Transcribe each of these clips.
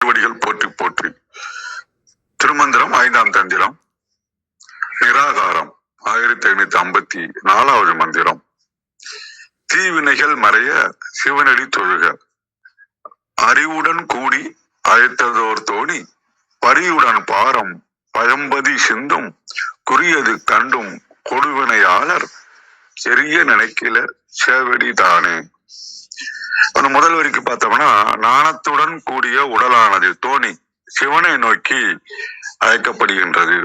திருவடிகள் போற்றி போற்றி. திருமந்திரம் 5ஆம் தந்திரம், நிராகாரம், 1554வது மந்திரம். தீவினைகள் மறைய சிவனடி தொழுக, அறிவுடன் கூடி அழைத்ததோர் தோணி, பரியுடன் பாரம் பயம்பதி சிந்தும், குறியது கண்டும் கொடுவினையாளர், செறிய நினைக்கில சேவடி தானே. அந்த முதல் வரிக்கு பார்த்தோம்னா, நாணத்துடன் கூடிய உடலானது தோணி சிவனை நோக்கி அழைக்கப்படுகின்றது.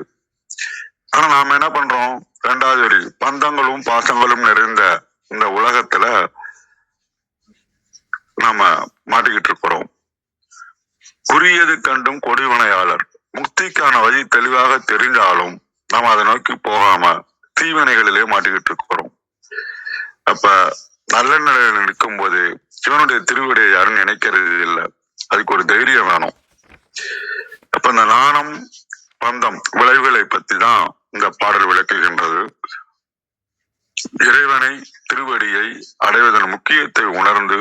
ஆனா நாம என்ன பண்றோம்? இரண்டாவது வரி, பந்தங்களும் பாசங்களும் நிறைந்த இந்த உலகத்துல நாம மாட்டிக்கிட்டு இருக்கிறோம். குறியது கண்டும் கொடுவினையாளர், முக்திக்கான வழி தெளிவாக தெரிஞ்சாலும் நாம அதை நோக்கி போகாம தீவினைகளிலே மாட்டிக்கிட்டு இருக்கிறோம். அப்ப நல்ல நிலையில நிற்கும் போது சிவனுடைய திருவடியை யாரும் நினைக்கிறது இல்லை. அதுக்கு ஒரு தைரியம் வேணும். அப்ப இந்த நாணம் பந்தம் விளைவுகளை பத்தி தான் இந்த பாடல் விளக்குகின்றது. இறைவனை திருவடியை அடைவதன் முக்கியத்தை உணர்ந்து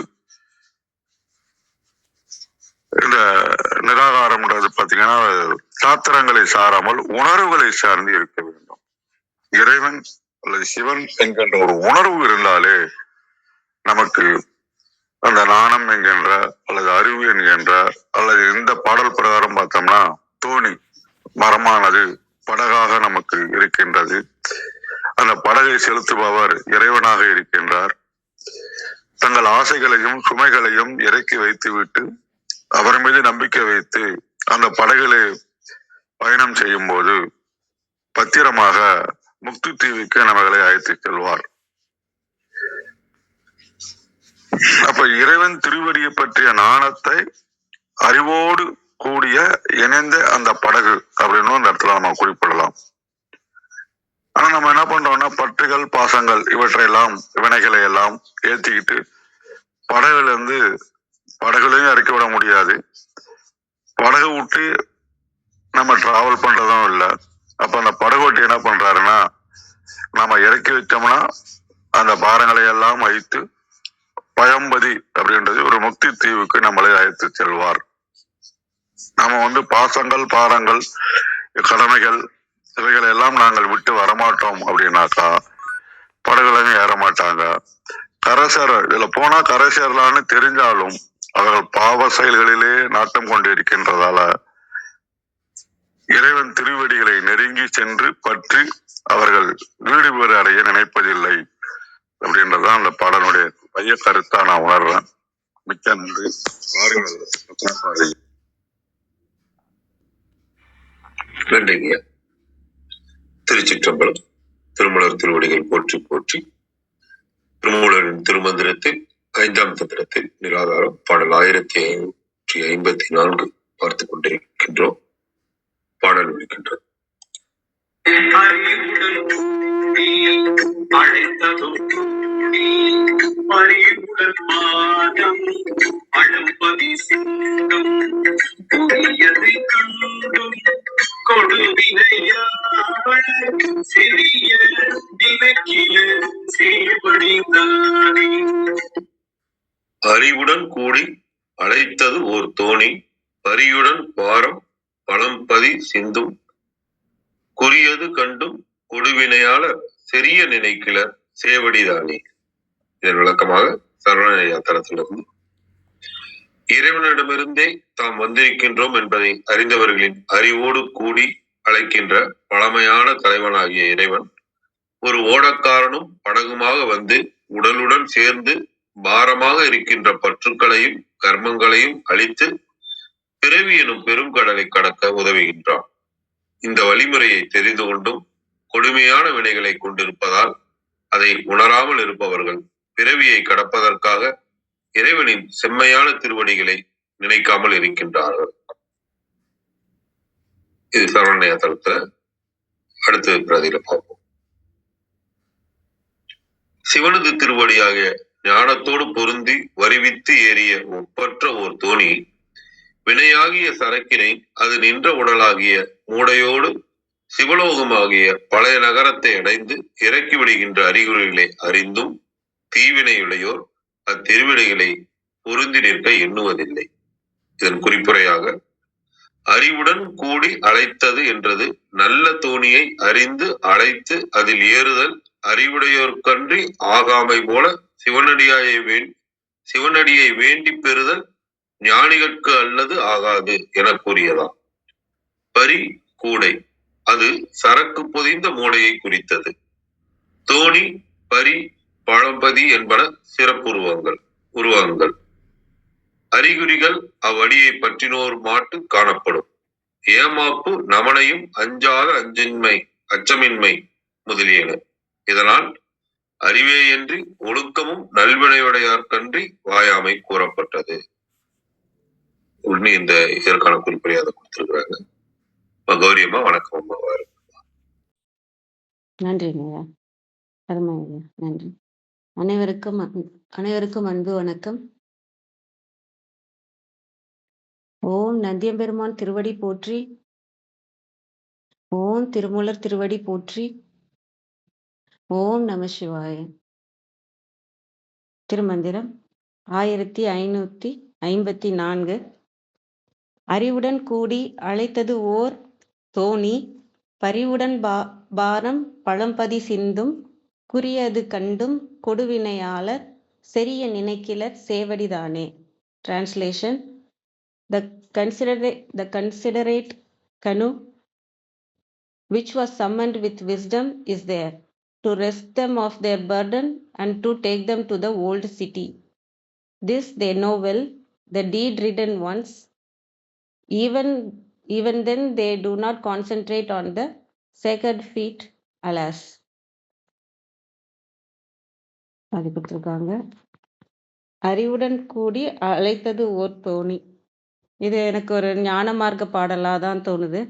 இந்த நிராகாரம்ன்றது பாத்தீங்கன்னா சாத்திரங்களை சாராமல் உணர்வுகளை சார்ந்து இருக்க வேண்டும். இறைவன் அல்லது சிவன் என்கின்ற ஒரு உணர்வு இருந்தாலே நமக்கு அந்த நாணம் என்கின்ற அல்லது அறிவு என்கின்ற அல்லது இந்த பாடல் பிரகாரம் பார்த்தோம்னா தோணி மரமானது படகாக நமக்கு இருக்கின்றது. அந்த படகை செலுத்துபவர் இறைவனாக இருக்கின்றார். தங்கள் ஆசைகளையும் சுமைகளையும் இறக்கி வைத்து விட்டு அவர் மீது நம்பிக்கை வைத்து அந்த படகிலே பயணம் செய்யும் போது பத்திரமாக முக்தி தீவுக்கு நம்மளை அழைத்து செல்வார். அப்ப இறைவன் திருவடியை பற்றிய நாணத்தை அறிவோடு கூடிய இணைந்த அந்த படகு அப்படின்னு அந்த இடத்துல நம்ம குறிப்பிடலாம். ஆனா நம்ம என்ன பண்றோம்னா பற்றுகள் பாசங்கள் இவற்றையெல்லாம் வினைகளை எல்லாம் ஏத்திக்கிட்டு படகுல இருந்து படகுலையும் இறக்கி விட முடியாது, படகு விட்டு நம்ம டிராவல் பண்றதும் இல்லை. அப்ப அந்த படகோட்டி என்ன பண்றாருன்னா நம்ம இறக்கி வச்சோம்னா அந்த பாரங்களை எல்லாம் வைத்து பயம்பதி அப்படின்றது ஒரு முக்தி தீவுக்கு நம்மளை அழைத்து செல்வார். நம்ம பாசங்கள் பாரங்கள் கடமைகள் இவைகளை எல்லாம் நாங்கள் விட்டு வரமாட்டோம் அப்படின்னாக்கா படகுலையும் ஏற மாட்டாங்க. கரைசேர இதுல போனா கரைசேரலான்னு தெரிஞ்சாலும் அவர்கள் பாவ செயல்களிலே நாட்டம் கொண்டு இருக்கின்றதால இறைவன் திருவடிகளை நெருங்கி சென்று பற்றி அவர்கள் வீடு பேறு அடைய நினைப்பதில்லை அப்படின்றதான் அந்த பாடலுடைய மைய கருத்தா நான் உணர்றேன். மிக்க நன்றி. நன்றிங்க. திருச்சிற்றம்பலம். திருமலர் திருவடிகள் போற்றி போற்றி. திருமூலரின் திருமந்திரத்தில் 5ஆம் தந்திரத்தில் நிராகாரம் பாடல் 1554 பார்த்து கொண்டிருக்கின்றோம். பாடல் இருக்கின்றது. அறிவுடன் கூடி அழைத்தது ஓர் தோணி, பரியுடன் பாரம் பழம்பதி சிந்தும், குறியது கண்டும் கொடுவினையாளர் செறிய நினைக்கில சேவடிதானே. இதன் விளக்கமாக சரவணையா தளத்திலிருந்து, இறைவனிடமிருந்தே தாம் வந்திருக்கின்றோம் என்பதை அறிந்தவர்களின் அறிவோடு கூடி அழைக்கின்ற பழமையான தலைவனாகிய இறைவன் ஒரு ஓடக்காரனும் படகுமாக வந்து உடலுடன் சேர்ந்து பாரமாக இருக்கின்ற பற்றுக்களையும் கர்மங்களையும் அழித்து பிறவி எனும் பெரும் கடலை கடக்க உதவுகின்றான். இந்த வழிமுறையை தெரிந்து கொண்டும் கொடுமையான வினைகளை கொண்டிருப்பதால் அதை உணராமல் இருப்பவர்கள் பிறவியை கடப்பதற்காக இறைவனின் செம்மையான திருவடிகளை நினைக்காமல் இருக்கின்றார்கள். இது சரவணையா தளத்துல அடுத்த பிரதியில பார்ப்போம். சிவனது திருவடியாக ஞானத்தோடு பொருந்தி வரிவித்து ஏறிய ஒப்பற்ற ஓர் தோணி வினையாகிய சரக்கினை அது நின்ற உடலாகிய மூடையோடு சிவலோகமாகிய பழைய நகரத்தை அடைந்து இறக்கி விடுகின்ற அறிகுறிகளை அறிந்தும் தீவினையுடையோர் அத்திருவினைகளை பொருந்தி நிற்க எண்ணுவதில்லை. இதன் குறிப்புரையாக அறிவுடன் கூடி அழைத்தது என்றது நல்ல தோணியை அறிந்து அழைத்து அதில் ஏறுதல் அறிவுடையோர்க்கன்றி ஆகாமை போல சிவனடியை வேண்டி பெறுதல் ஞானிகட்கு அல்லது ஆகாது என கூறியதாம். பரி கூடை அது சரக்கு பொதிந்த மூடையை குறித்தது. தோணி, பரி, பழம்பதி என்பன உருவகங்கள். அறிகுறிகள் அவ்வடியை பற்றினோர் மாட்டு காணப்படும். ஏமாப்பு, நமனையும், அஞ்சாத அச்சமின்மை முதலியன. இதனால் அறிவேயன்றி ஒழுக்கமும் நல்வினையுடையார்க்கன்றி வாயாமை கூறப்பட்டது. உடனே இந்த இதற்கான குறிப்பறியாத கொடுத்திருக்கிறாங்க. கௌரியம்மா வணக்கம் அம்மா. நன்றிங்க. அருமைங்க. நன்றி. அனைவருக்கும் அன்பு வணக்கம். ஓம் நந்தியம்பெருமான் திருவடி போற்றி. ஓம் திருமூலர் திருவடி போற்றி. ஓம் நம சிவாய. திருமந்திரம் 1554. அறிவுடன் கூடி அழைத்தது ஓர் தோணி, பரிவுடன் பாரம் பழம்பதி சிந்தும், குறியது கண்டும் கொடுவினையாளர் செரிய நினைக்கிலர் சேவடிதானே. Translation: The considerate canoe which was summoned with wisdom is there, to rest them of their burden and to take them to the old city. This they know well, the deed-ridden ones. Even then they do not concentrate on the sacred feet, alas. அது கொடுத்துருக்காங்க. அறிவுடன் கூடி அழைத்தது ஓர் தோணி. இது எனக்கு ஒரு ஞான மார்க்க பாடலாக தான் தோணுது.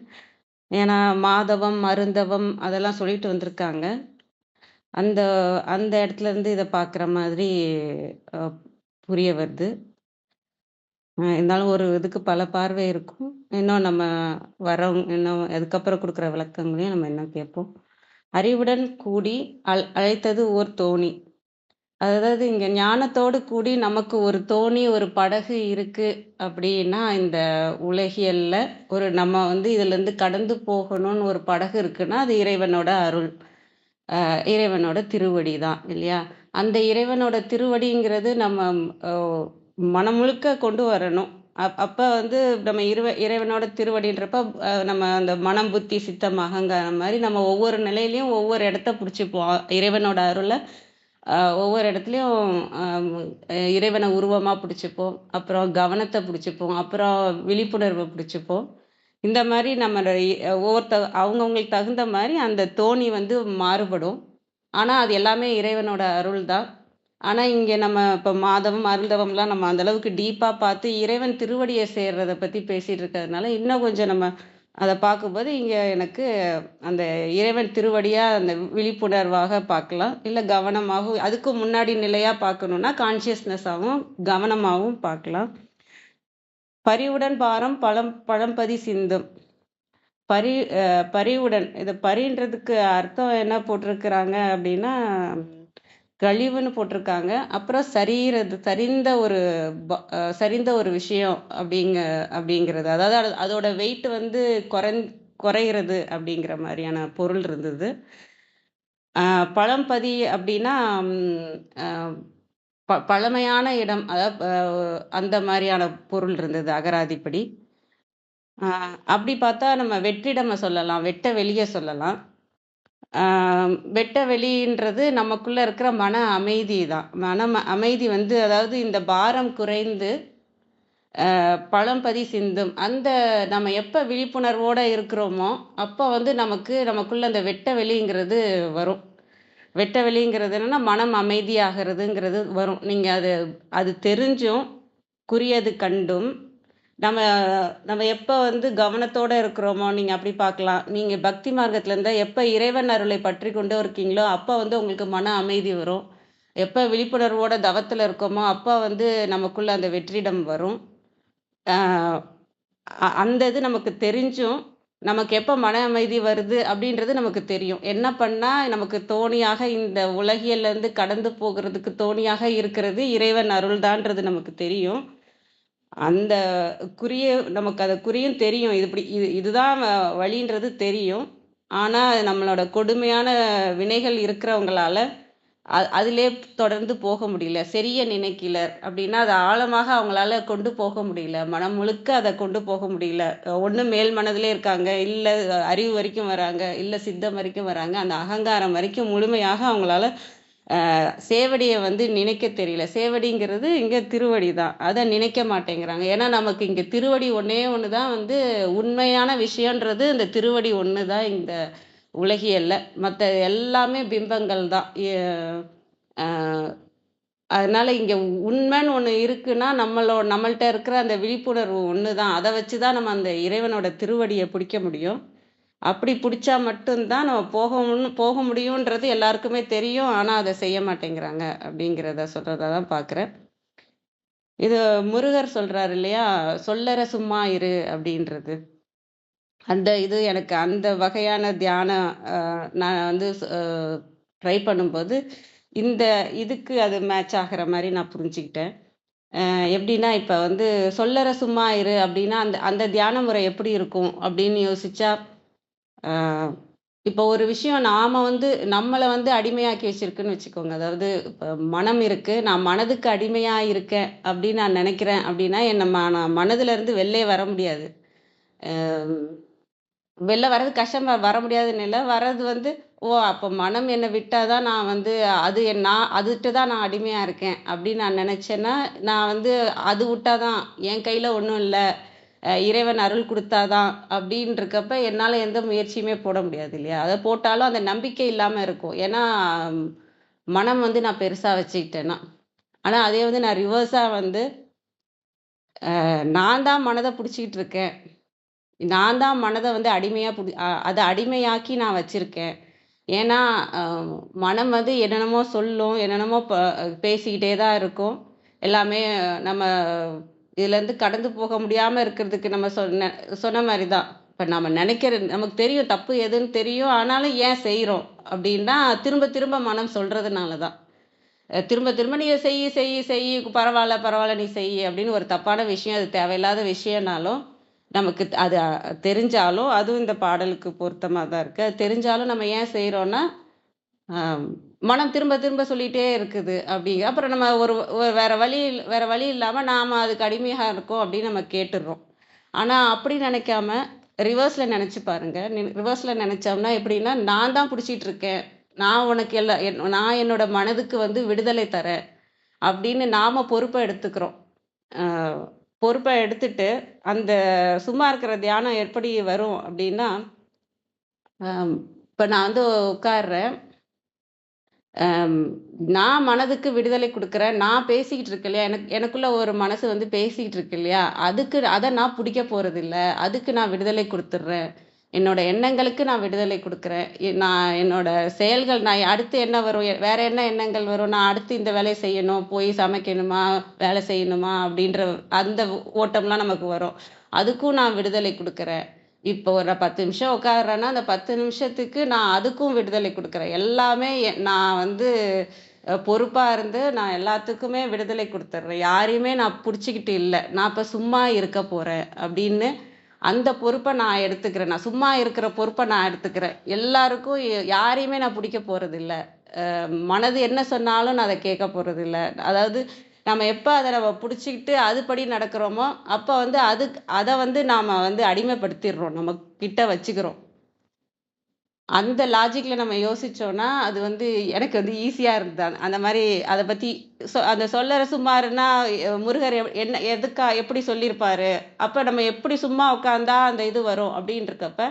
ஏன்னா மாதவம், மருந்தவம் அதெல்லாம் சொல்லிட்டு வந்திருக்காங்க. அந்த அந்த இடத்துல இருந்து இதை பார்க்குற மாதிரி புரிய வருது. இருந்தாலும் ஒரு இதுக்கு பல பார்வை இருக்கும். இன்னும் நம்ம இன்னும் அதுக்கப்புறம் கொடுக்குற விளக்கங்களையும் நம்ம இன்னும் கேட்போம். அறிவுடன் கூடி அழைத்தது ஓர் தோணி. அதாவது இங்க ஞானத்தோடு கூடி நமக்கு ஒரு தோணி, ஒரு படகு இருக்கு அப்படின்னா, இந்த உலகியல்ல நம்ம இதுல இருந்து கடந்து போகணும்னு ஒரு படகு இருக்குன்னா அது இறைவனோட அருள், இறைவனோட திருவடி தான் இல்லையா? அந்த இறைவனோட திருவடிங்கிறது நம்ம மனம் முழுக்க கொண்டு வரணும். அப்ப நம்ம இறைவனோட திருவடின்றப்ப நம்ம அந்த மனம், புத்தி, சித்தம், அகங்காரம் மாதிரி நம்ம ஒவ்வொரு நிலையிலையும் ஒவ்வொரு இடத்த பிடிச்சிப்போம். இறைவனோட அருளை ஒவ்வொரு இடத்துலையும் இறைவனை உருவமாக பிடிச்சிப்போம், அப்புறம் கவனத்தை பிடிச்சிப்போம், அப்புறம் விழிப்புணர்வை பிடிச்சிப்போம். இந்த மாதிரி நம்ம அவங்கவுங்களுக்கு தகுந்த மாதிரி அந்த தோணி மாறுபடும். ஆனால் அது எல்லாமே இறைவனோட அருள் தான். ஆனால் இங்கே நம்ம இப்போ மாதவம், அருந்தவம்லாம் நம்ம அந்தளவுக்கு டீப்பாக பார்த்து இறைவன் திருவடியை சேர்றதை பற்றி பேசிகிட்டு இருக்கிறதுனால இன்னும் கொஞ்சம் நம்ம அதை பார்க்கும்போது இங்கே எனக்கு அந்த இறைவன் திருவடியாக அந்த விழிப்புணர்வாக பார்க்கலாம், இல்லை கவனமாகவும், அதுக்கு முன்னாடி நிலையாக பார்க்கணுன்னா கான்சியஸ்னஸாகவும் கவனமாகவும் பார்க்கலாம். பரிவுடன் பாரம் பழம்பதி சிந்தும். பரிவுடன், இது பரின்றதுக்கு அர்த்தம் என்ன போட்டிருக்கிறாங்க அப்படின்னா கழிவுன்னு போட்டிருக்காங்க. அப்புறம் சரிந்த ஒரு விஷயம் அப்படிங்கிறது, அதாவது அதோட வெயிட் குறைகிறது அப்படிங்கிற மாதிரியான பொருள் இருந்தது. பழம்பதி அப்படின்னா பழமையான இடம், அதாவது அந்த மாதிரியான பொருள் இருந்தது அகராதிப்படி. அப்படி பார்த்தா நம்ம வெற்றிடமை சொல்லலாம், வெட்ட வெளியே சொல்லலாம். வெட்ட வெளின்றது நமக்குள்ள இருக்கிற மன அமைதி தான். அமைதி அதாவது இந்த பாரம் குறைந்து பழம்பதி சிந்தும். நம்ம எப்போ விழிப்புணர்வோடு இருக்கிறோமோ அப்போ நமக்குள்ள அந்த வெட்ட வெளிங்கிறது வரும். வெட்ட வெளிங்கிறது என்னன்னா மனம் அமைதியாகிறதுங்கிறது வரும். நீங்கள் அது தெரிஞ்சும் குறியது கண்டும் நம்ம எப்போ கவனத்தோடு இருக்கிறோமோ, நீங்கள் அப்படி பார்க்கலாம். நீங்கள் பக்தி மார்க்கத்தில் இருந்தால் எப்போ இறைவன் அருளை பற்றி கொண்டு இருக்கீங்களோ அப்போ உங்களுக்கு மன அமைதி வரும். எப்போ விழிப்புணர்வோட தவத்தில் இருக்கோமோ அப்போ நமக்குள்ள அந்த வெற்றிடம் வரும். அந்த இது நமக்கு தெரிஞ்சும் நமக்கு எப்போ மன அமைதி வருது அப்படின்றது நமக்கு தெரியும். என்ன பண்ணால் நமக்கு தோணியாக இந்த உலகியல்லேருந்து கடந்து போகிறதுக்கு தோணியாக இருக்கிறது இறைவன் அருள்தான்றது நமக்கு தெரியும். அந்த குறிய நமக்கு அந்த குறியும் தெரியும். இதுதான் வழின்றது தெரியும். ஆனா, நம்மளோட கொடுமையான வினைகள் இருக்கிறவங்களால அதிலே தொடர்ந்து போக முடியல. "செறிய நினைக்கிலர்" அப்படின்னா, அத ஆழமாக அவங்களால கொண்டு போக முடியல. மனம் முழுக்க அத கொண்டு போக முடியல. ஒண்ணு மேல் மனதிலே இருக்காங்க, இல்ல அறிவு வரைக்கும் வராங்க, இல்ல சித்தம் வரைக்கும் வராங்க. அந்த அகங்காரம் வரைக்கும் முழுமையாக அவங்களால சேவடிய நினைக்க தெரியல. சேவடிங்கிறது இங்க திருவடி தான். அத நினைக்க மாட்டேங்கிறாங்க. ஏன்னா, நமக்கு இங்க திருவடி ஒண்ணே ஒண்ணு தான் உண்மையான விஷயம்ன்றது இந்த திருவடி ஒண்ணு தான் இந்த உலகியல்ல. மத்த எல்லாமே பிம்பங்கள் தான். அ அதனால இங்க உண்மைன்னு ஒண்ணு இருக்குன்னா, நம்மள்ட்ட இருக்கிற அந்த விழிப்புணர்வு ஒண்ணு தான். அத வச்சு தான் நம்ம அந்த இறைவனோட திருவடிய பிடிக்க முடியும். அப்படி புடிச்சா மட்டும் தான் நம்ம போக முடியும்ன்றது எல்லாருக்குமே தெரியும். ஆனா, அத செய்ய மாட்டேங்கிறாங்க அப்படிங்கிறத சொல்றதா தான் பார்க்குறேன். இது முருகர் சொல்றாரு இல்லையா? "சொல்லற சும்மா இரு" அப்படின்றது. அந்த இது எனக்கு அந்த வகையான தியானம் நான் ட்ரை பண்ணும்போது, இந்த இதுக்கு அது மேட்ச் ஆகுற மாரி நான் புரிஞ்சுக்கிட்டேன். எப்படின்னா, இப்ப "சொல்லற சும்மா இரு" அப்படின்னா, அந்த அந்த தியான முறை எப்படி இருக்கும் அப்படின்னு யோசிச்சா, அ இப்போ ஒரு விஷயம் நாம நம்மள அடிமையாக்கி வச்சிருக்குன்னு வச்சுக்கோங்க. அதாவது இப்ப மனம் இருக்கு. நான் மனதுக்கு அடிமையா இருக்கேன் அப்படின்னு நான் நெனைக்கிறேன் அப்படின்னா, நான் மனதுல இருந்து வெளிலே வர முடியாது. அ வெளில வர்றது கஷ்டமா வர முடியாதுன்னு இல்ல. வர்றது ஓ! அப்ப மனம் என்ன விட்டா தான் நான் அது நான் அதுட்ட தான் நான் அடிமையா இருக்கேன் அப்படின்னு நான் நெனைச்சேன்னா, நான் அது விட்டா தான் என் கையில ஒண்ணும் இல்ல. இறைவன் அருள் குடுத்தா தான் அப்படின்னு இருக்கப்ப, என்னால எந்த முயற்சியுமே போட முடியாது இல்லையா? அத போட்டாலும் அந்த நம்பிக்கை இல்லாம இருக்கும். ஏன்னா, ம், மனம் நான் பெருசா வச்சுக்கிட்டேன்னா. ஆனா அதே நான் ரிவர்ஸா நான் தான் மனத புடிச்சுக்கிட்டு இருக்கேன். நான் தான் மனத அடிமையா அத அடிமையாக்கி நான் வச்சிருக்கேன். ஏன்னா, அ மனம் என்னென்னமோ சொல்லும், என்னென்னமோ பேசிக்கிட்டே தான் இருக்கும். எல்லாமே நம்ம இதுலேருந்து கடந்து போக முடியாம இருக்கிறதுக்கு நம்ம சொன்ன மாரி தான். இப்ப நம்ம நமக்கு தெரியும் தப்பு எதுன்னு தெரியும். ஆனாலும் ஏன் செய்றோம்? அப்டின்னா, திரும்ப திரும்ப மனம் சொல்றதுனால தான். திரும்ப திரும்ப "நீ செய்யி, செய்யி, செய்யி பரவால்ல, பரவால்ல நீ செய்யி" அப்படின்னு ஒரு தப்பான விஷயம், அது தேவையில்லாத விஷயம்னாலும், நமக்கு அது தெரிஞ்சாலும், அதுவும் இந்த பாடலுக்கு பொருத்தமா தான் இருக்கு. அது தெரிஞ்சாலும் நம்ம ஏன் செய்றோம்னா, அ மனம் திரும்ப திரும்ப சொல்லிட்டே இருக்குது அப்புறம் நம்ம ஒரு ஒரு வேற வழி இல்லாம நாம அதுக்கு அடிமையா இருக்கோம் அப்படின்னு நம்ம கேட்டுர்றோம். ஆனா அப்படி நினைக்காம, ரிவர்ஸ்ல நெனச்சு பாருங்க. ரிவர்ஸ்ல நெனச்சோம்னா எப்படின்னா, நான் தான் புடிச்சிட்டு இருக்கேன். நான் உனக்கு நான் என்னோட மனதுக்கு விடுதலை தரேன். அப்படின்னு நாம பொறுப்ப எடுத்துக்கிறோம். அ பொறுப்ப எடுத்துட்டு, அந்த சும்மா இருக்கிற தியானம் எப்படி வரும் அப்படின்னா, இப்ப நான் உட்கார்றேன். அம் நான் மனதுக்கு விடுதலை குடுக்குறேன். நான் பேசிக்கிட்டு இருக்கேன் இல்லையா? எனக்குள்ள ஒரு மனசு பேசிக்கிட்டு இருக்கு இல்லையா? அத நான் புடிக்க போறதில்ல. அதுக்கு நான் விடுதலை குடுத்துடுறேன். என்னோட எண்ணங்களுக்கு நான் விடுதலை குடுக்குறேன். நான் என்னோட செயல்கள் அடுத்து என்ன வரும்? வேற என்ன எண்ணங்கள் வரும்? நான் அடுத்து இந்த வேலைய செய்யணும். போய் சமைக்கணுமா? வேலை செய்யணுமா? அப்படின்ற அந்த ஓட்டம்லாம் நமக்கு வரும். அதுக்கும் நான் விடுதலை குடுக்குறேன். இப்போ ஒரு 10 நிமிஷம் உட்கார்றேன்னா, அந்த 10 நிமிஷத்துக்கு நான் அதுக்கும் விடுதலை குடுக்குறேன். எல்லாமே நான் பொறுப்பா இருந்து நான் எல்லாத்துக்குமே விடுதலை குடுத்துர்றேன். யாரையுமே நான் புடிச்சுக்கிட்டு இல்ல. நான் இப்ப சும்மா இருக்க போறேன் அப்படின்னு அந்த பொறுப்ப நான் எடுத்துக்கிறேன். நான் சும்மா இருக்கிற பொறுப்ப நான் எடுத்துக்கிறேன். எல்லாருக்கும் யாரையுமே நான் புடிக்க போறதில்ல. மனது என்ன சொன்னாலும் நான் அத கேட்க போறதில்ல. அதாவது நம்ம எப்ப நம்ம புடிச்சுக்கிட்டு அதுபடி நடக்கிறோமோ, அப்ப அத நாம அடிமைப்படுத்திர்றோம். நம்ம கிட்ட வச்சுக்கிறோம். அந்த லாஜிக்ல நம்ம யோசிச்சோம்னா, அது எனக்கு ஈஸியா இருந்தது. அந்த மாரி அத பத்தி அந்த சொல்லற சும்மாருன்னா முருகர் என்ன எப்படி சொல்லியிருப்பாரு? அப்ப நம்ம எப்படி சும்மா உட்கார்ந்தா அந்த இது வரும் அப்படின்றக்கப்ப,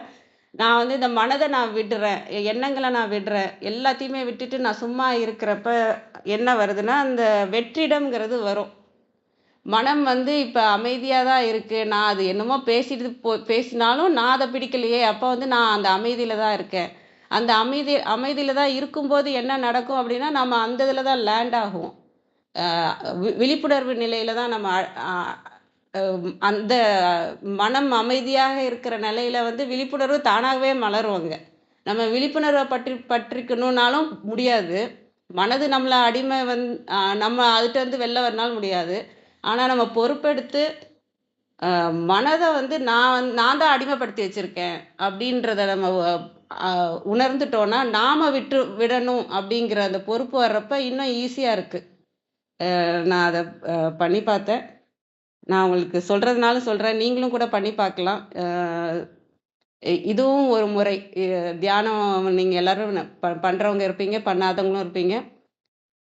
நான் இந்த மனத நான் விடுறேன். எண்ணங்கள நான் விடுறேன். எல்லாத்தையுமே விட்டுட்டு நான் சும்மா இருக்கிறப்ப என்ன வருதுன்னா, அந்த வெற்றிடம்ங்கிறது வரும். மனம் இப்ப அமைதியா தான் இருக்கு. நான் அது என்னமோ பேசிட்டு பேசினாலும் நான் அத பிடிக்கலையே! அப்ப நான் அந்த அமைதியில தான் இருக்கேன். அந்த அமைதியில தான் இருக்கும்போது என்ன நடக்கும் அப்டின்னா, நம்ம அந்த இதுல தான் லேண்ட் ஆகுவோம். அ விழிப்புணர்வு நிலையில தான் நம்ம அ அ அந்த மனம் அமைதியாக இருக்கிற நிலையில விழிப்புணர்வு தானாகவே மலரும் அங்க. நம்ம விழிப்புணர்வ பற்றிக்கணும்னாலும் முடியாது. மனது நம்மள அடிமை நம்ம அதுட்டருந்து வெளில வரனாலும் முடியாது. ஆனா நம்ம பொறுப்பெடுத்து மனதை வந்து நான் தான் அடிமைப்படுத்தி வச்சிருக்கேன் அப்படின்றத நம்ம உணர்ந்துட்டோம்னா நாம விடணும் அப்படிங்கிற அந்த பொறுப்பு வர்றப்ப இன்னும் ஈஸியா இருக்கு. நான் அதை பண்ணி பார்த்தேன். நான் உங்களுக்கு சொல்றதுனால சொல்றேன். நீங்களும் கூட பண்ணி பார்க்கலாம். இதுவும் ஒரு முறை. தியானம் நீங்க எல்லாரும் பண்றவங்க இருப்பீங்க, பண்ணாதவங்களும் இருப்பீங்க.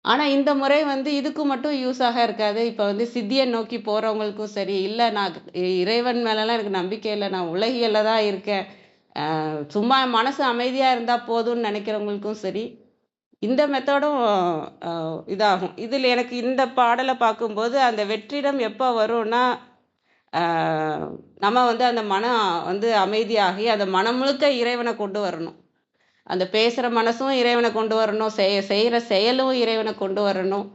ஆனா இந்த முறை வந்து இதுக்கு மட்டும் யூஸாக இருக்காது. இப்ப வந்து சித்திய நோக்கி போறவங்களுக்கும் சரி, இல்ல நான் இறைவன் மேலலாம் எனக்கு நம்பிக்கை இல்ல. நான் உலகியல்ல தான் இருக்கேன். சும்மா மனசு அமைதியா இருந்தா போதும்னு நினைக்கிறவங்களுக்கும் சரி, இந்த மெத்தடும் இதாகும். இதில் எனக்கு இந்த பாடலை பார்க்கும்போது அந்த வெற்றிடம் எப்போ வரும்னா, நம்ம வந்து அந்த மனம் வந்து அமைதியாகி அந்த மனம் முழுக்க இறைவனை கொண்டு வரணும். அந்த பேசுகிற மனசும் இறைவனை கொண்டு வரணும், செய்கிற செயலும் இறைவனை கொண்டு வரணும்.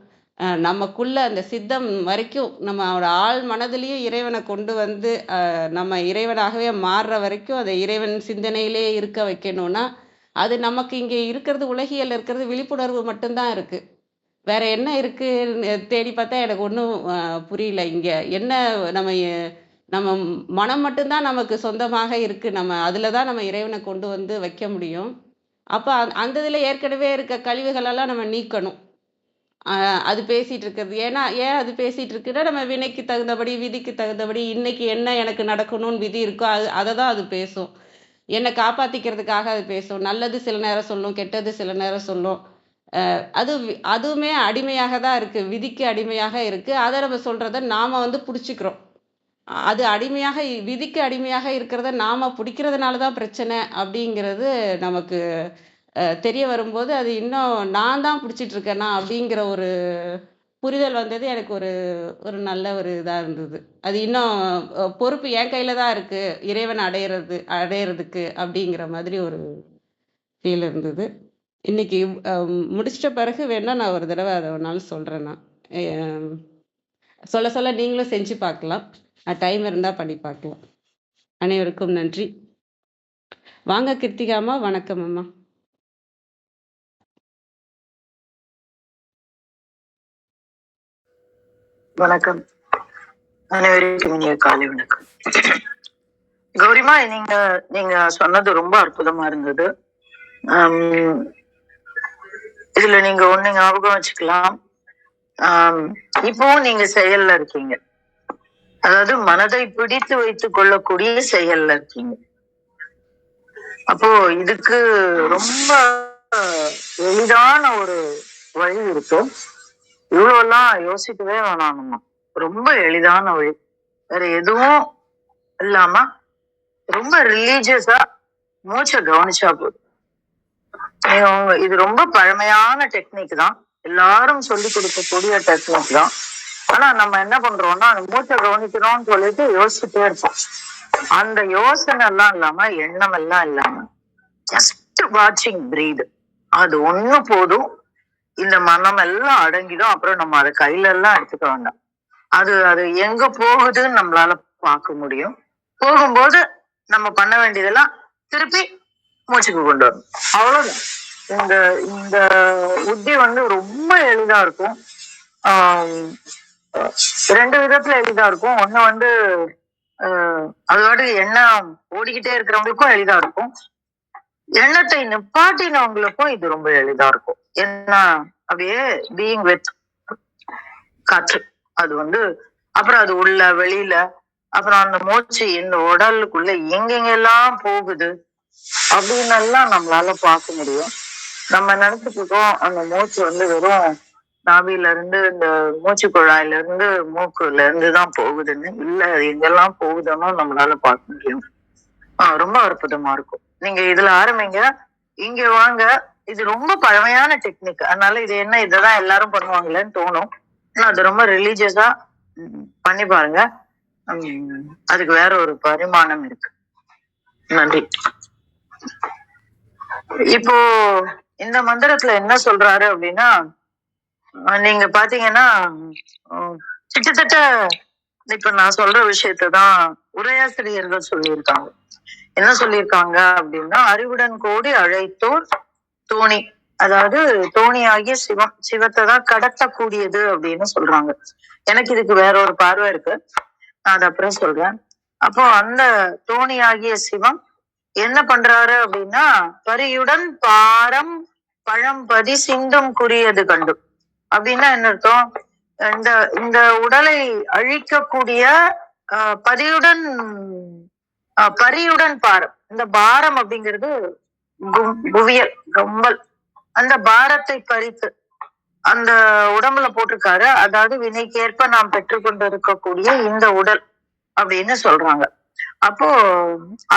நமக்குள்ள அந்த சித்தம் வரைக்கும் நம்மளோட ஆள் மனதிலையும் இறைவனை கொண்டு வந்து நம்ம இறைவனாகவே மாறுற வரைக்கும் அதை இறைவன் சிந்தனையிலே இருக்க வைக்கணும்னா, அது நமக்கு இங்கே இருக்கிறது, உலகியல் இருக்கிறது விழிப்புணர்வு மட்டும்தான் இருக்கு. வேற என்ன இருக்குன்னு தேடி பார்த்தா எனக்கு ஒன்றும் புரியல. இங்கே என்ன நம்ம மனம் மட்டும்தான் நமக்கு சொந்தமாக இருக்கு. நம்ம அதில் தான் நம்ம இறைவனை கொண்டு வந்து வைக்க முடியும். அப்ப அந்த இதுல ஏற்கனவே இருக்க கழிவுகளெல்லாம் நம்ம நீக்கணும். அது பேசிட்டு இருக்கிறது. ஏன் அது பேசிட்டு இருக்குன்னா, நம்ம வினைக்கு தகுந்தபடி, விதிக்கு தகுந்தபடி இன்னைக்கு என்ன எனக்கு நடக்கணும்னு விதி இருக்கோ, அதை தான் அது பேசும். என்னை காப்பாத்திக்கிறதுக்காக அது பேசும். நல்லது சில நேரம் சொல்லும், கெட்டது சில நேரம் சொல்லும். அதுவுமே அடிமையாக தான் இருக்கு. விதிக்கு அடிமையாக இருக்கு. அதை நம்ம சொல்றத நாம வந்து புடிச்சுக்கிறோம். அது அடிமையாக விதிக்கு அடிமையாக இருக்கிறத நாம பிடிக்கிறதுனால தான் பிரச்சனை அப்படிங்கிறது நமக்கு தெரிய வரும்போது, அது இன்னும் நான் தான் பிடிச்சிட்டு இருக்கேனா அப்படிங்கிற ஒரு புரிதல் வந்தது எனக்கு ஒரு ஒரு நல்ல ஒரு இதா இருந்தது. அது இன்னும் பொறுப்பு என் கையில தான் இருக்கு. இறைவன் அடையறதுக்கு அப்படிங்கிற மாதிரி ஒரு ஃபீல் இருந்தது. இன்னைக்கு முடிச்சிட்ட பிறகு வேணா நான் ஒரு தடவை அதை ஒரு நாள் சொல்றேன் நான். சொல்ல சொல்ல நீங்களும் செஞ்சு பார்க்கலாம். டைம் இருந்தா பண்ணி பார்க்கலாம். அனைவருக்கும் நன்றி. வாங்க கிருத்திகா அம்மா. வணக்கம் அம்மா. வணக்கம். அனைவருக்கும் இனிய காலை வணக்கம். கௌரிமா, நீங்க சொன்னது ரொம்ப அற்புதமா இருந்தது. இதுல நீங்க ஒண்ணு ஞாபகம் வச்சுக்கலாம். இப்பவும் நீங்க செயல்ல இருக்கீங்க. அதாவது மனதை பிடித்து வைத்துக் கொள்ளக்கூடிய செயல்ல இருக்கீங்க. அப்போ இதுக்கு ரொம்ப எளிதான ஒரு வழி இருக்கு. இவ்வளவு எல்லாம் யோசிக்கவே வேணாம். ரொம்ப எளிதான வழி. வேற எதுவும் இல்லாம ரொம்ப ரிலீஜியஸா மூச்சை கவனிச்சா போதும். இது ரொம்ப பழமையான டெக்னிக் தான். எல்லாரும் சொல்லி கொடுக்கக்கூடிய டெக்னிக் தான். ஆனா நம்ம என்ன பண்றோம்னா, அந்த மூச்சை கவனிக்கிறோம்னு சொல்லிட்டு யோசிச்சுட்டே இருப்போம். அந்த யோசனை எல்லாம் இல்லாம, எண்ணம் எல்லாம் இல்லாம ஜஸ்ட் வாட்சிங் பிரீத், அது ஒண்ணு போதும். இந்த மனம் எல்லாம் அடங்கிடும். அப்புறம் நம்ம அதை கையில எல்லாம் எடுத்துக்க வேண்டாம். அது எங்க போகுதுன்னு நம்மளால பார்க்க முடியும். போகும்போது நம்ம பண்ண வேண்டியதெல்லாம் திருப்பி மூச்சுக்கு கொண்டு வரணும். அவ்வளவுதான். இந்த உத்தி வந்து ரொம்ப எளிதா இருக்கும். ரெண்டு விதத்துல எளிதா இருக்கும். ஒண்ணு வந்து அதோட எண்ணம் ஓடிக்கிட்டே இருக்கிறவங்களுக்கும் எளிதா இருக்கும். எண்ணத்தை நிப்பாட்டினவங்களுக்கும் இது ரொம்ப எளிதா இருக்கும். ஏன்னா அப்படியே பீயிங் வித் காற்று, அது வந்து அப்புறம் அது உள்ள வெளியில, அப்புறம் அந்த மூச்சு இந்த உடலுக்குள்ள எங்கெங்கெல்லாம் போகுது அப்படின்னு எல்லாம் நம்மளால பார்க்க முடியும். நம்ம நினைச்சிட்டு இருக்கோம் அந்த மூச்சு வந்து வெறும் நாபில இருந்து இந்த மூச்சு குழாயில இருந்து மூக்குல இருந்துதான் போகுதுன்னு. இல்ல, அது எங்கெல்லாம் போகுதுன்னு நம்மளால பார்க்க முடியும். ரொம்ப அற்புதமா இருக்கும். நீங்க இதுல ஆரம்பிங்க, இங்க வாங்க. இது ரொம்ப பழமையான டெக்னிக். அதனால இது என்ன, இததான் எல்லாரும் பண்ணுவாங்களேன்னு தோணும். ஆனா அது ரொம்ப ரிலீஜியஸா பண்ணி பாருங்க. அதுக்கு வேற ஒரு பரிமாணம் இருக்கு. நன்றி. இப்போ இந்த மந்திரத்துல என்ன சொல்றாரு அப்படின்னா, நீங்க பாத்தீங்கன்னா கிட்டத்தட்ட இப்ப நான் சொல்ற விஷயத்தான் உரையாசிரியர்கள் சொல்லியிருக்காங்க. என்ன சொல்லியிருக்காங்க அப்படின்னா, அறிவுடன் கோடி அழைத்தோர் தோணி, அதாவது தோணியாகிய சிவத்தை தான் கடத்தக்கூடியது அப்படின்னு சொல்றாங்க. எனக்கு இதுக்கு வேற ஒரு பார்வை இருக்கு. நான் அது அப்புறம் சொல்றேன். அப்போ அந்த தோணி ஆகிய சிவம் என்ன பண்றாரு அப்படின்னா, பரியுடன் பாரம் பழம்பதி சிந்தும் குறியது கண்டும். அப்படின்னா என்ன அர்த்தம்? இந்த இந்த உடலை அழிக்கக்கூடிய பதியுடன் பரியுடன் பாரம். இந்த பாரம் அப்படிங்கிறது குவியல், கம்பல். அந்த பாரத்தை பறித்து அந்த உடம்புல போட்டிருக்காரு. அதாவது வினைக்கேற்ப நாம் பெற்றுக்கொண்டு இருக்கக்கூடிய இந்த உடல் அப்படின்னு சொல்றாங்க. அப்போ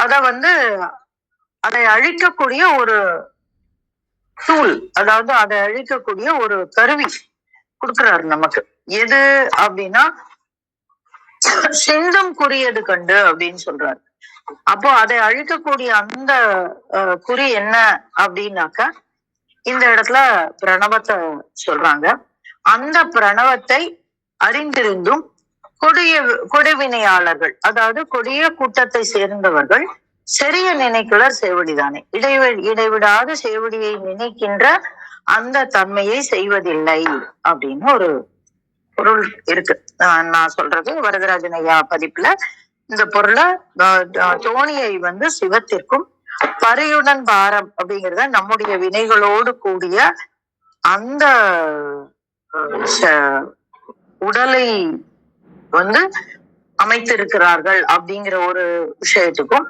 அதை அழிக்கக்கூடிய ஒரு டூல், அதாவது அதை அழிக்கக்கூடிய ஒரு கருவி கொடுக்கிறாரு நமக்கு. எது அப்படின்னா சிந்தும் குறியது கண்டு அப்படின்னு சொல்றாரு. அப்போ அதை அழிக்கக்கூடிய அந்த குறி என்ன அப்படின்னாக்கா, இந்த இடத்துல பிரணவத்தை சொல்றாங்க. அந்த பிரணவத்தை அறிந்திருந்தும் கொடிவினையாளர்கள், அதாவது கொடிய கூட்டத்தை சேர்ந்தவர்கள் செறிய நினைக்குளர் சேவடிதானே, இடைவிடாத சேவடியை நினைக்கின்ற அந்த தன்மையை செய்வதில்லை அப்படின்னு ஒரு பொருள் இருக்கு. நான் சொல்றது வரதராஜன் ஐயா பதிப்புல இந்த பொருளை தோணியை சிவத்திற்கும் பரியுடன் பாரம் அப்படிங்கிறத நம்முடைய வினைகளோடு கூடிய அந்த உடலை அமைத்திருக்கிறார்கள் அப்படிங்கிற ஒரு விஷயத்துக்கும்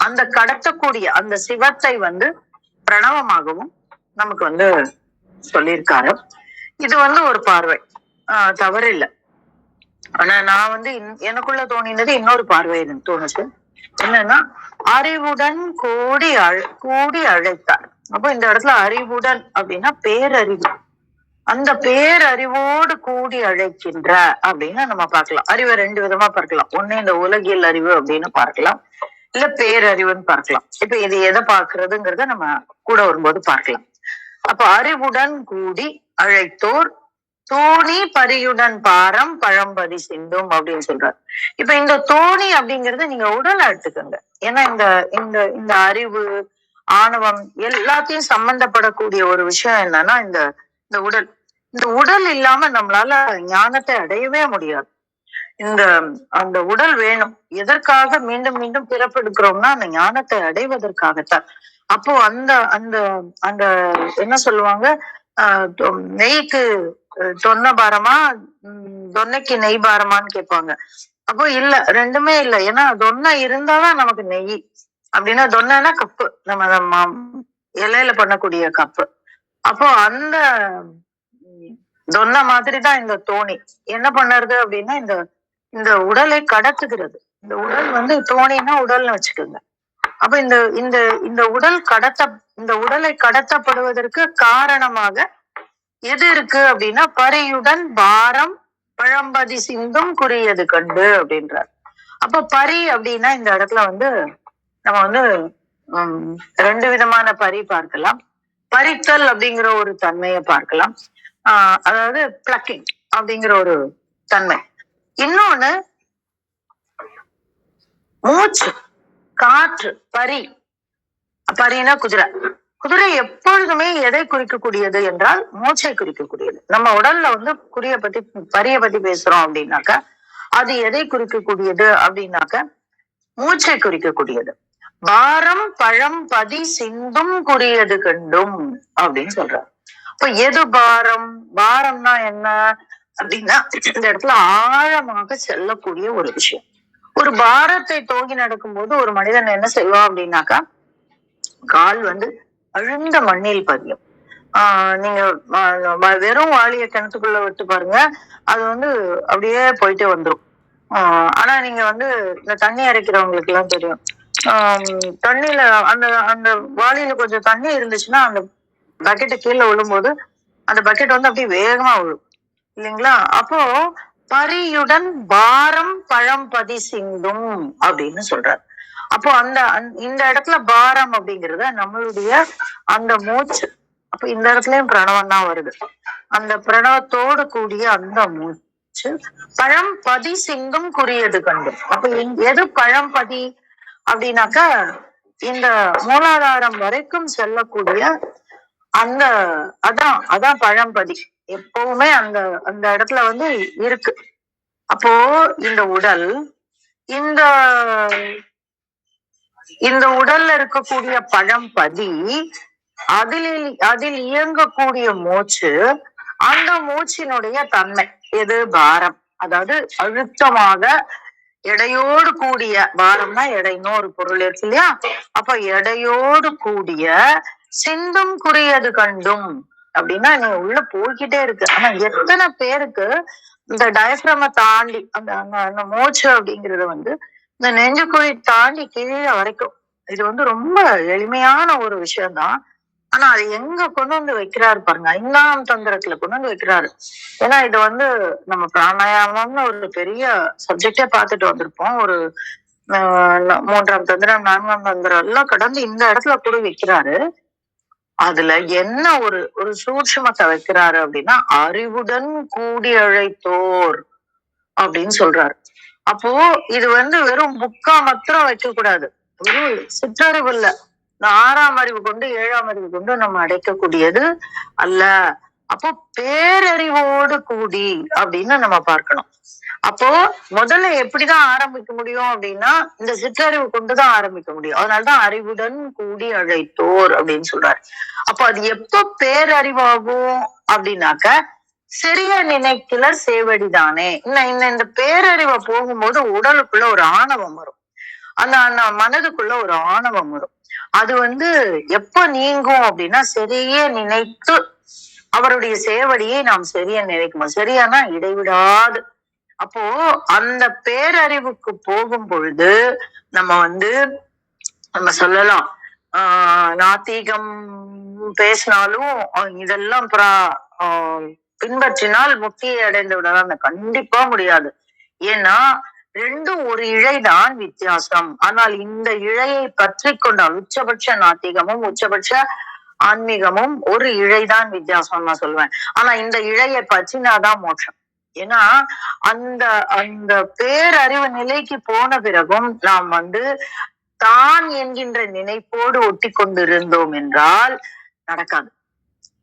அந்த கடத்தக்கூடிய அந்த சிவத்தை பிரணவமாகவும் நமக்கு சொல்லியிருக்காரு. இது ஒரு பார்வை, தவறில்லை. ஆனா நான் எனக்குள்ள தோணினது இன்னொரு பார்வை எனக்கு தோணுச்சு. என்னன்னா, அறிவுடன் கூடி அழைத்தார். அப்போ இந்த இடத்துல அறிவுடன் அப்படின்னா பேரறிவு, அந்த பேரறிவோடு கூடி அழைக்கின்ற அப்படின்னு நம்ம பார்க்கலாம். அறிவை ரெண்டு விதமா பார்க்கலாம். ஒண்ணு இந்த உலகியல் அறிவு அப்படின்னு பார்க்கலாம், இல்ல பேரறிவுன்னு பார்க்கலாம். இப்ப இது எதை பார்க்கறதுங்கிறத நம்ம கூட வரும்போது பார்க்கலாம். அப்ப அறிவுடன் கூடி அழைத்தோர் தோணி பரியுடன் பாரம் பழம்பதி சிந்தும் அப்படின்னு சொல்றாரு. இப்ப இந்த தோணி அப்படிங்கறத நீங்க உடல் எடுத்துக்கோங்க. ஏன்னா இந்த இந்த இந்த அறிவு, ஆணவம் எல்லாத்தையும் சம்பந்தப்படக்கூடிய ஒரு விஷயம் என்னன்னா இந்த உடல். இந்த உடல் இல்லாம நம்மளால ஞானத்தை அடையவே முடியாது. அந்த உடல் வேணும். எதற்காக மீண்டும் மீண்டும் பிறப்பெடுக்கிறோம்னா அந்த ஞானத்தை அடைவதற்காகத்தான். அப்போ அந்த அந்த அந்த என்ன சொல்லுவாங்க, நெய்க்கு தொன்னை பாரமா தொன்னைக்கு நெய் பாரமான்னு கேட்பாங்க. அப்போ இல்ல, ரெண்டுமே இல்ல. ஏன்னா தொன்னை இருந்தாதான் நமக்கு நெய். அப்படின்னா தொன்னைனா கப்பு, நம்ம இலையில பண்ணக்கூடிய கப்பு. அப்போ அந்த தொன்னை மாதிரிதான் இந்த தோணி என்ன பண்ணுறது அப்படின்னா இந்த உடலை கடத்துகிறது. இந்த உடல் தோணினா உடல்னு வச்சுக்கோங்க. அப்ப இந்த உடலை கடத்தப்படுவதற்கு காரணமாக எது இருக்கு அப்படின்னா பரியுடன் பாரம் பழம்பதி சிந்தும் குறியது கண்டு அப்படின்றார். அப்ப பரி அப்படின்னா இந்த இடத்துல நம்ம ரெண்டு விதமான பரி பார்க்கலாம். பறித்தல் அப்படிங்கிற ஒரு தன்மையை பார்க்கலாம். அதாவது பிளக்கிங் அப்படிங்கிற ஒரு தன்மை. இன்னொன்னு மூச்சு, காற்று. பரினா குதிரை எப்பொழுதுமே எதை குறிக்கக்கூடியது என்றால் மூச்சை குறிக்கக்கூடியது. நம்ம உடல்ல பரிய பத்தி பேசுறோம் அப்படின்னாக்க அது எதை குறிக்கக்கூடியது அப்படின்னாக்க மூச்சை குறிக்கக்கூடியது. பாரம் பழம் பதி சிந்தும் குறியது கண்டும் அப்படின்னு சொல்றாரு. இப்ப எது பாரம்னா என்ன அப்படின்னா இந்த இடத்துல ஆழமாக செல்லக்கூடிய ஒரு விஷயம். ஒரு பாரத்தை தோங்கி நடக்கும் போது ஒரு மனிதன் என்ன செய்வான் அப்படின்னாக்கா, கால் அழுந்த மண்ணில் பதியும். நீங்க வெறும் வாளிய கிணத்துக்குள்ள விட்டு பாருங்க, அது அப்படியே போயிட்டே வந்துரும். ஆனா நீங்க இந்த தண்ணி அரைக்கிறவங்களுக்கு எல்லாம் தெரியும், தண்ணியில அந்த அந்த வாளியில கொஞ்சம் தண்ணி இருந்துச்சுன்னா அந்த பக்கெட்டை கீழே விழும்போது அந்த பக்கெட் அப்படியே வேகமா விழும் இல்லைங்களா? அப்போ பரியுடன் பாரம் பழம்பதி சிந்தும் அப்படின்னு சொல்றாரு. அப்போ இந்த இடத்துல பாரம் அப்படிங்கிறத நம்மளுடைய அந்த மூச்சு. அப்ப இந்த இடத்துலயும் பிரணவம் தான் வருது. அந்த பிரணவத்தோடு கூடிய அந்த மூச்சு பழம்பதி சிந்தும் குறியது கண்டு. அப்ப எது பழம்பதி அப்படின்னாக்கா இந்த மூலாதாரம் வரைக்கும் செல்லக்கூடிய அதான் பழம்பதி. எப்பவுமே அந்த இடத்துல இருக்கு. அப்போ இந்த உடல், இந்த இந்த உடல்ல இருக்கக்கூடிய பழம்பதி, அதில் இயங்கக்கூடிய மூச்சு, அந்த மூச்சினுடைய தன்மை எது? பாரம். அதாவது அழுத்தமாக எடையோடு கூடிய, பாரம்னா எடைன்னு ஒரு பொருள் இருக்கு இல்லையா? அப்ப எடையோடு கூடிய சிந்தும் குறியது கண்டும் அப்படின்னா நீ உள்ள போய்கிட்டே இருக்கு. ஆனா எத்தனை பேருக்கு இந்த டயப்ரம தாண்டி அந்த மூச்சு அப்படிங்கறது இந்த நெஞ்சுக்குழி தாண்டி கீழே வரைக்கும், இது ரொம்ப எளிமையான ஒரு விஷயம்தான். ஆனா அது எங்க கொண்டு வந்து வைக்கிறாரு பாருங்க, 5ஆம் தந்திரத்துல கொண்டு வந்து வைக்கிறாரு. ஏன்னா இது நம்ம பிராணாயாமம்னு ஒரு பெரிய சப்ஜெக்டே பார்த்துட்டு வந்திருப்போம். ஒரு 3ஆம் தந்திரம் 4ஆம் தந்திரம் எல்லாம் கடந்து இந்த இடத்துல கூட வைக்கிறாரு. அதுல என்ன ஒரு சூட்சுமத்தை வைக்கிறாரு அப்படின்னா, அறிவுடன் கூடி அழைத்தோர் அப்படின்னு சொல்றாரு. அப்போ இது வெறும் புக்கா மாத்திரம் வைக்க கூடாது. வெறும் சிற்றறிவு இல்ல, இந்த 6ஆம் அறிவு கொண்டு 7ஆம் அறிவு கொண்டு நம்ம அடைக்கக்கூடியது அல்ல. அப்போ பேரறிவோடு கூடி அப்படின்னு நம்ம பார்க்கணும். அப்போ முதல்ல எப்படிதான் ஆரம்பிக்க முடியும் அப்படின்னா, இந்த சிற்றறிவு கொண்டுதான் ஆரம்பிக்க முடியும். அதனாலதான் அறிவுடன் கூடி அழைத்தோர் அப்படின்னு சொல்றாரு. அப்போ அது எப்ப பேரறிவாகும் அப்படின்னாக்க, சிறிய நினைக்கிலர் சேவடிதானே. இந்த பேரறிவை போகும்போது உடலுக்குள்ள ஒரு ஆணவம் வரும். அந்த மனதுக்குள்ள ஒரு ஆணவம் வரும். அது எப்ப நீங்கும் அப்படின்னா, சரிய நினைத்து அவருடைய சேவடியை நாம் சரிய நினைக்கணும். சரியானா இடைவிடாது. அப்போ அந்த பேரறிவுக்கு போகும் பொழுது நம்ம சொல்லலாம், நாத்திகம் பேசினாலும் இதெல்லாம் பின்பற்றினால் முக்தியை அடைந்து விடலாம். கண்டிப்பா முடியாது. ஏன்னா ரெண்டும் ஒரு இழைதான் வித்தியாசம். ஆனால் இந்த இழையை பற்றி கொண்டால் உச்சபட்ச நாத்திகமும் உச்சபட்ச ஆன்மீகமும் ஒரு இழைதான் வித்தியாசம் நான் சொல்லுவேன். ஆனா இந்த இழையை பற்றினாதான் மோட்சம். ஏன்னா அந்த அந்த பேரறிவு நிலைக்கு போன பிறகும் நாம் தான் என்கின்ற நினைப்போடு ஒட்டி கொண்டிருந்தோம் என்றால் நடக்காது.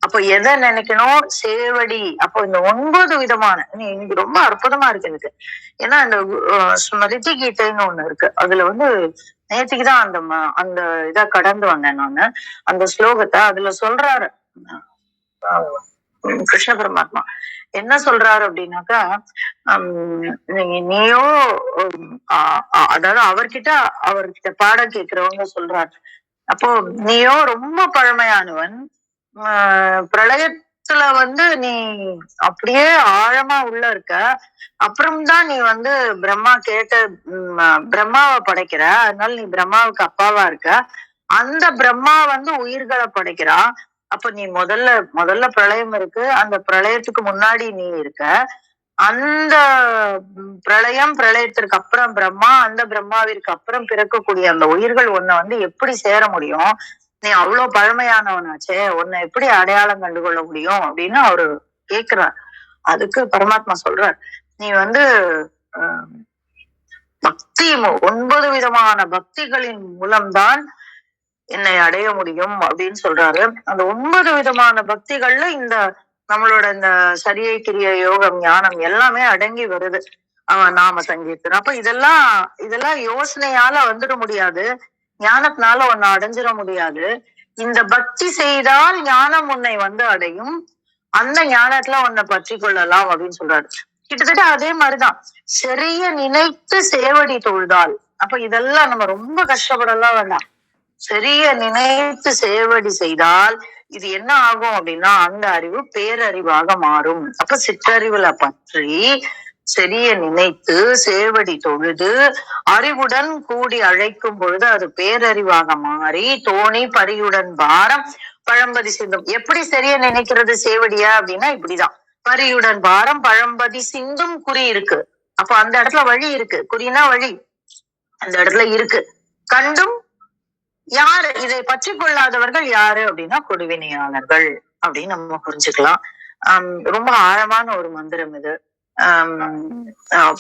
அப்ப எதை நினைக்கணும்? சேவடி. அப்போ இந்த 9 விதமான, இன்னைக்கு ரொம்ப அற்புதமா இருக்கு எனக்கு. ஏன்னா இந்த ஸ்மிருதி கீதைன்னு ஒண்ணு இருக்கு. அதுல நேற்றுக்குதான் அந்த இதை கடந்து வந்தேன் நானு. அந்த ஸ்லோகத்தை அதுல சொல்றாரு கிருஷ்ண பரமாத்மா. என்ன சொல்றாரு அப்படின்னாக்கா, நீயோ அதாவது அவர்கிட்ட பாடம் கேட்கிறவங்க சொல்றாரு. அப்போ நீயோ ரொம்ப பழமையானவன், பிரளயத்துல நீ அப்படியே ஆழமா உள்ள இருக்க. அப்புறம்தான் நீ பிரம்மா கேட்ட பிரம்மாவை படைக்கிற. அதனால நீ பிரம்மாவுக்கு அப்பாவா இருக்க. அந்த பிரம்மா உயிர்களை படைக்கிறான். அப்ப நீ முதல்ல பிரளயம் இருக்கு, அந்த பிரளயத்துக்கு முன்னாடி நீ இருக்க. அந்த பிரளயத்திற்கு அப்புறம் பிரம்மா, அந்த பிரம்மாவிற்கு அப்புறம் பிறக்கக்கூடிய அந்த உயிர்கள் உன்னை எப்படி சேர முடியும்? நீ அவ்வளவு பழமையானவனாச்சே, உன்னை எப்படி அடையாளம் கண்டுகொள்ள முடியும் அப்படின்னு அவரு கேக்குறார். அதுக்கு பரமாத்மா சொல்றார், நீ பக்தி 9 விதமான பக்திகளின் மூலம்தான் என்னை அடைய முடியும் அப்படின்னு சொல்றாரு. அந்த 9 விதமான பக்திகள்ல நம்மளோட இந்த சரியை கிரிய யோகம் ஞானம் எல்லாமே அடங்கி வருது. நாம சங்கீர்த்தனம். அப்ப இதெல்லாம் யோசனையால வந்துட முடியாது, ஞானத்தினால உன்னை அடைஞ்சிட முடியாது. இந்த பக்தி செய்தால் ஞானம் உன்னை அடையும், அந்த ஞானத்துல உன்னை பற்றி கொள்ளலாம் அப்படின்னு சொல்றாரு. கிட்டத்தட்ட அதே மாதிரிதான், சரிய நினைத்து சேவடி தொழுதால். அப்ப இதெல்லாம் நம்ம ரொம்ப கஷ்டப்படலாம் வேண்டாம். சரிய நினைத்து சேவடி செய்தால் இது என்ன ஆகும் அப்படின்னா, அந்த அறிவு பேரறிவாக மாறும். அப்ப சிற்றறிவுல பற்றி சரிய நினைத்து சேவடி தொழுது அறிவுடன் கூடி அழைக்கும் பொழுது அது பேரறிவாக மாறி தோணி பரியுடன் பாரம் பழம்பதி சிந்தும். எப்படி சரிய நினைக்கிறது சேவடியா அப்படின்னா இப்படிதான், பரியுடன் பாரம் பழம்பதி சிந்தும் குறி இருக்கு. அப்ப அந்த இடத்துல வழி இருக்கு, குறினா வழி அந்த இடத்துல இருக்கு. கண்டும் யாரு இதை பற்றி கொள்ளாதவர்கள் யாரு அப்படின்னா கொடுவினையாளர்கள் அப்படின்னு நம்ம புரிஞ்சுக்கலாம். ரொம்ப ஆழமான ஒரு மந்திரம் இது.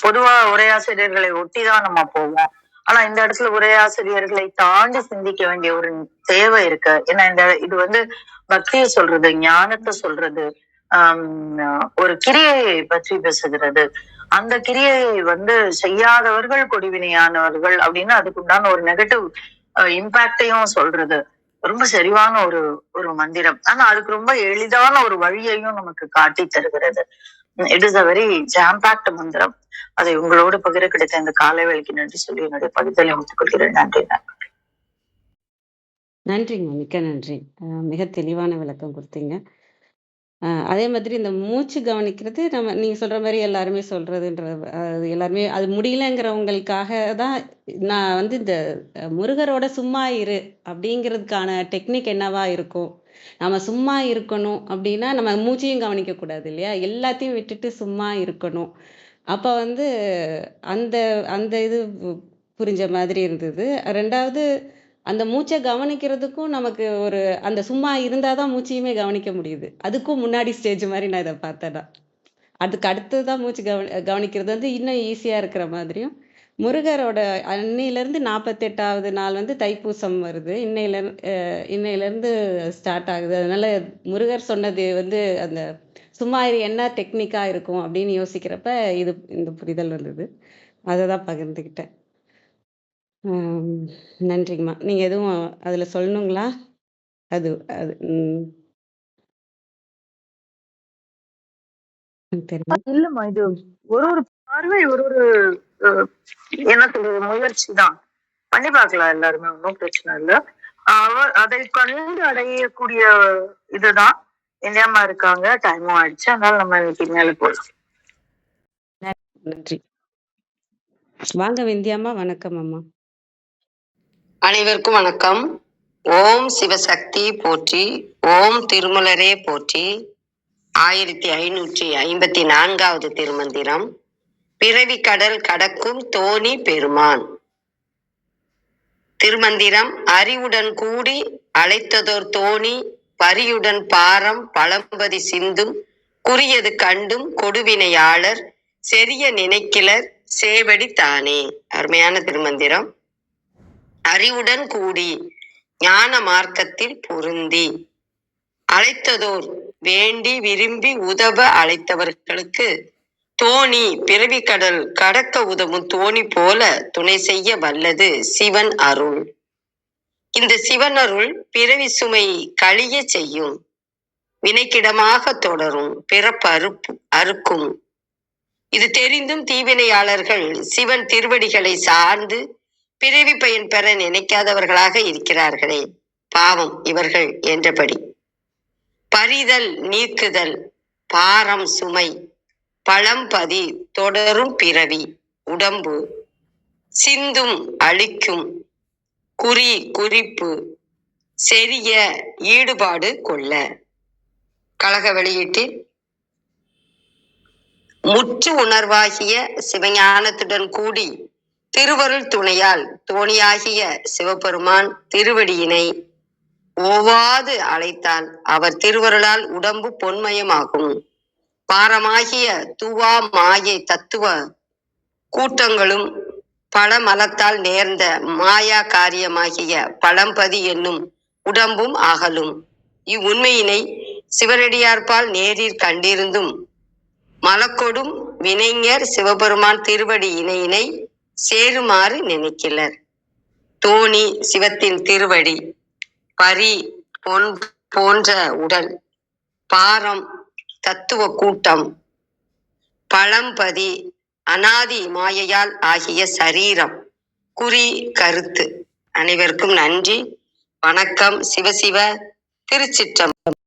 பொதுவா உரையாசிரியர்களை ஒட்டிதான் நம்ம போவோம். ஆனா இந்த இடத்துல உரையாசிரியர்களை தாண்டி சிந்திக்க வேண்டிய ஒரு தேவை இருக்கு. ஏன்னா இது பக்தியை சொல்றது, ஞானத்தை சொல்றது, ஒரு கிரியையை பற்றி பேசுகிறது. அந்த கிரியையை செய்யாதவர்கள் கொடுவினையானவர்கள் அப்படின்னு அதுக்குண்டான ஒரு நெகட்டிவ் இம்பாக்டையும் சொல்றது ரொம்ப சரிவான ஒரு ஒரு மந்திரம். ஆனா அதுக்கு ரொம்ப எளிதான ஒரு வழியையும் நமக்கு காட்டி தருகிறது. It is a very jam packed மந்திரம். அதை உங்களோடு பகிர கிடைத்த இந்த காலை வேலைக்கு நன்றி சொல்லி என்னுடைய பகிர்தலை முடித்துக் கொள்கிறேன். நன்றி. நன்றிங்க. மிக்க நன்றி. மிக தெளிவான விளக்கம் கொடுத்தீங்க. அதே மாதிரி இந்த மூச்சு கவனிக்கிறது நீங்க சொல்ற மாரி எல்லாருமே சொல்றதுன்றது எல்லாருமே அது முடியலங்கிறவங்களுக்காக தான் நான் இந்த முருகரோட சும்மா இரு அப்படிங்கிறதுக்கான டெக்னிக் என்னவா இருக்கும்? நம்ம சும்மா இருக்கணும் அப்படின்னா, நம்ம மூச்சையும் கவனிக்கக்கூடாது இல்லையா? எல்லாத்தையும் விட்டுட்டு சும்மா இருக்கணும். அப்ப அந்த அந்த இது புரிஞ்ச மாதிரி இருந்தது. 2வது அந்த மூச்சை கவனிக்கிறதுக்கும் நமக்கு அந்த சும்மா இருந்தாதான் மூச்சையுமே கவனிக்க முடியுது. அதுக்கும் முன்னாடி ஸ்டேஜ் மாதிரி நான் இதை பார்த்தேன்னா. அதுக்கு அடுத்ததான் மூச்சு கவனிக்கிறது இன்னும் ஈஸியா இருக்கிற மாதிரியும், முருகரோட அன்னையிலேருந்து 48வது நாள் தைப்பூசம் வருது. இன்னையிலேருந்து ஸ்டார்ட் ஆகுது. அதனால முருகர் சொன்னது அந்த சும்மா என்ன டெக்னிக்கா இருக்கும் அப்படின்னு யோசிக்கிறப்ப இந்த புரிதல் வந்தது. அதை தான் பகிர்ந்துக்கிட்டேன். நன்றிங்கம்மா. நீங்க எதுவும் அதுல சொல்லணுங்களா? அது அது தெரியல. இல்லம்மா, இது ஒரு ஒரு பார்வை ஒரு ஒரு என்ன சொல்றது முயற்சி தான். பண்ணி பார்க்கலாம் எல்லாருமே, ஒன்றும் பிரச்சனை இல்ல. அதை கண்டு அடையக்கூடிய இதுதான். இந்தியாமா இருக்காங்க, டைமும் ஆயிடுச்சு. அதனால நம்ம இன்னைக்கு மேல போகலாம். நன்றி. வாங்க விந்தியாம்மா. வணக்கம் அம்மா. அனைவருக்கும் வணக்கம். ஓம் சிவசக்தி போற்றி, ஓம் திருமலரே போற்றி. 1554வது திருமந்திரம். பிறவி கடல் கடக்கும் தோணி பெருமான். திருமந்திரம். அறிவுடன் கூடி அழைத்ததோர் தோணி, பரியுடன் பாரம் பழம்பதி சிந்தும், குறியது கண்டும் கொடுவினையாளர் செரிய நினைக்கிலர் சேவடி தானே. அருமையான திருமந்திரம். அறிவுடன் கூடி ஞான மார்க்கத்தில் பொருந்தி அழைத்ததோர் வேண்டி விரும்பி உதவ அழைத்தவர்களுக்கு தோணி பிறவி கடல் கடக்க உதவும் தோணி போல துணை செய்ய வல்லது சிவன் அருள். இந்த சிவன் அருள் பிறவி சுமை கழிய செய்யும், வினைக்கிடமாக தொடரும், பிறப்பு அறுக்கும். இது தெரிந்தும் தீவினையாளர்கள் சிவன் திருவடிகளை சார்ந்து பிறவி பயன் பெற நினைக்காதவர்களாக இருக்கிறார்களே, பாவம் இவர்கள் என்றபடி. பறிதல் நீக்குதல், பாரம் சுமை, பழம்பதி தொடரும் பிறவி, உடம்பு சிந்தும் அழிக்கும், குறி குறிப்பு செரிய ஈடுபாடு கொள்ள. கழக வெளியீட்டில் முற்று உணர்வாகிய சிவஞானத்துடன் கூடி திருவருள் துணையால் தோணியாகிய சிவபெருமான் திருவடியினை ஓவாது அழைத்தால் அவர் திருவருளால் உடம்பு பொன்மயமாகும். பாரமாகிய துவா மாயை தத்துவ கூட்டங்களும் பல மலத்தால் நேர்ந்த மாயா காரியமாகிய பழம்பதி என்னும் உடம்பும் அகலும். இவ்வுண்மையினை சிவனடியார்பால் நேரில் கண்டிருந்தும் மலக்கொடும் வினைஞர் சிவபெருமான் திருவடி இணையினை சேருமாறு நினைக்கிறர். தோணி சிவத்தின் திருவடி, பரி பொன் போன்ற உடல், பாரம் தத்துவ கூட்டம், பழம்பதி அனாதி மாயையால் ஆகிய சரீரம், குறி கருத்து. அனைவருக்கும் நன்றி, வணக்கம். சிவசிவ. திருச்சிற்றம்பலம்.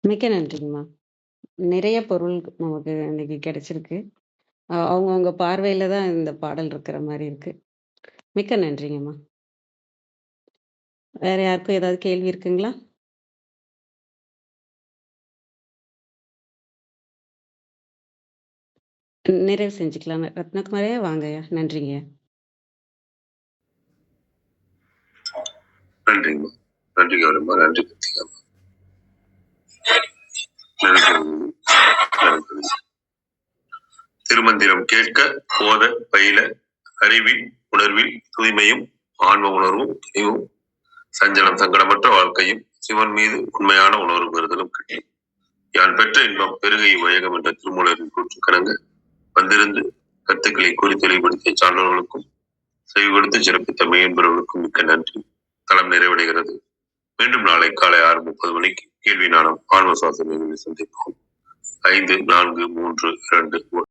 மிக்க நன்றிங்கம்மா. நிறைய பொருள் நமக்கு இன்னைக்கு கிடைச்சிருக்கு. அவங்கவுங்க பார்வையில தான் இந்த பாடல் இருக்கிற மாதிரி இருக்கு. மிக்க நன்றிங்கம்மா. வேற யாருக்கும் ஏதாவது கேள்வி இருக்குங்களா? நிறைவு செஞ்சுக்கலாம். ரத்னகுமாரே வாங்கய்யா. நன்றிங்க. நன்றிங்க. நன்றிங்க ரொம்ப நன்றி. திருமந்திரம் கேட்க போத பயில அறிவில் உணர்வில் தூய்மையும் ஆன்ம உணர்வும் துணிவும் சஞ்சலம் சங்கடமற்ற வாழ்க்கையும் சிவன் மீது உண்மையான உணர்வு பெறுதலும் கிட்டும். யான் பெற்ற இன்பம் பெருகை வையகம் என்ற திருமூலரின் கூற்றுக்கணங்க வந்திருந்து கருத்துக்களை கூறி தெளிவுபடுத்திய சான்றோர்களுக்கும் செவி கொடுத்து சிறப்பித்த மெய்யன்பர்களுக்கும் மிக்க நன்றி. களம் நிறைவடைகிறது. மீண்டும் நாளை காலை 6:30 மணிக்கு கேள்வி நாணம் ஆன்ம சுவாச நிகழ்வில் சந்திப்போம். 5, 4, 3, 2, 1.